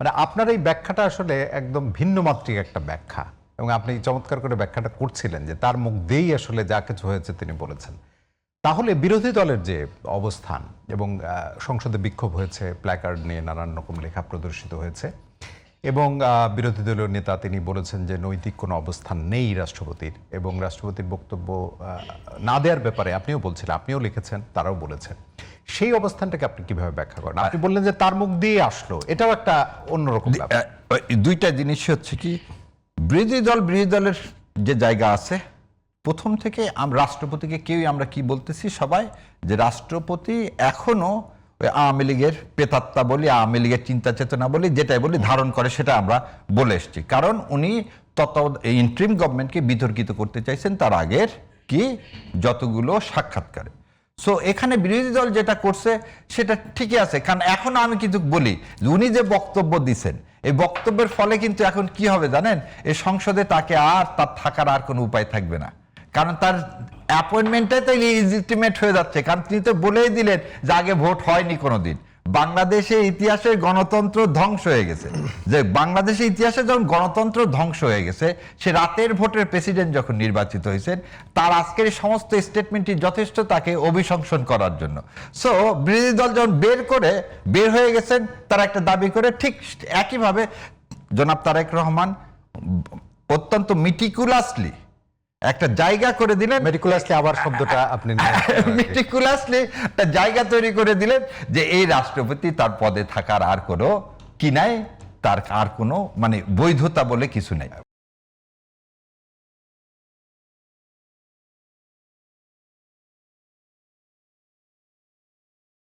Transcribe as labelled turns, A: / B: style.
A: মানে আপনার এই ব্যাখ্যাটা আসলে একদম ভিন্ন মাত্রিক একটা ব্যাখ্যা, এবং আপনি চমৎকার করে ব্যাখ্যাটা করছিলেন যে তার মুখ দিয়েই আসলে যা কিছু হয়েছে তিনি বলেছেন। তাহলে বিরোধী দলের যে অবস্থান এবং সংসদে বিক্ষোভ হয়েছে, প্ল্যাকার্ড নিয়ে নানান রকম লেখা প্রদর্শিত হয়েছে, এবং বিরোধী দলীয় নেতা তিনি বলেছেন যে নৈতিক কোনো অবস্থান নেই রাষ্ট্রপতির, এবং রাষ্ট্রপতির বক্তব্য না দেওয়ার ব্যাপারে আপনিও বলছিলেন, আপনিও লিখেছেন, তারাও বলেছেন। সেই অবস্থানটাকে আপনি কিভাবে ব্যাখ্যা করেন? আপনি বললেন যে তার মুখ দিয়ে আসলো, এটাও একটা অন্যরকম ব্যাপার।
B: দুইটা জিনিস হচ্ছে কি, বিরোধী দলের যে জায়গা আছে, প্রথম থেকে রাষ্ট্রপতিকে কেউই আমরা কি বলতেছি সবাই, যে রাষ্ট্রপতি এখনো আওয়ামী লীগের প্রেতাত্মা বলি, আওয়ামী লীগের চিন্তা চেতনা বলি, যেটাই বলি ধারণ করে, সেটা আমরা বলে এসছি। কারণ উনি ইন্টারিম গভর্নমেন্টকে বিতর্কিত করতে চাইছেন তার আগের কি যতগুলো সাক্ষাৎকারে। সো এখানে বিরোধী দল যেটা করছে সেটা ঠিকই আছে, কারণ এখন আমি কিন্তু বলি উনি যে বক্তব্য দিচ্ছেন, এই বক্তব্যের ফলে কিন্তু এখন কি হবে জানেন, এই সংসদে তাকে তার থাকার আর কোনো উপায় থাকবে না, কারণ তার অ্যাপয়েন্টমেন্টটাই তো ইলিজিটিমেট হয়ে যাচ্ছে। কারণ তিনি তো বলেই দিলেন যে আগে ভোট হয়নি কোনোদিন, বাংলাদেশের ইতিহাসে গণতন্ত্র ধ্বংস হয়ে গেছে, যে বাংলাদেশের ইতিহাসে যখন গণতন্ত্র ধ্বংস হয়ে গেছে, সে রাতের ভোটের প্রেসিডেন্ট যখন নির্বাচিত হয়েছেন, তার আজকের সমস্ত স্টেটমেন্টই যথেষ্ট তাকে অভিশংসন করার জন্য। সো বিরোধী দল যখন বের হয়ে গেছেন তারা একটা দাবি করে, ঠিক একইভাবে জনাব তারেক রহমান অত্যন্ত মিটিকুলাসলি একটা জায়গা করে দিলেন,
A: মেটিকুলাসলি আবার শব্দটা আপনি
B: মেটিকুলাসলি একটা জায়গা তৈরি করে দিলেন যে এই রাষ্ট্রপতি তার পদে থাকার আর কোনো কি নাই, তার আর কোনো মানে বৈধতা বলে কিছু নাই।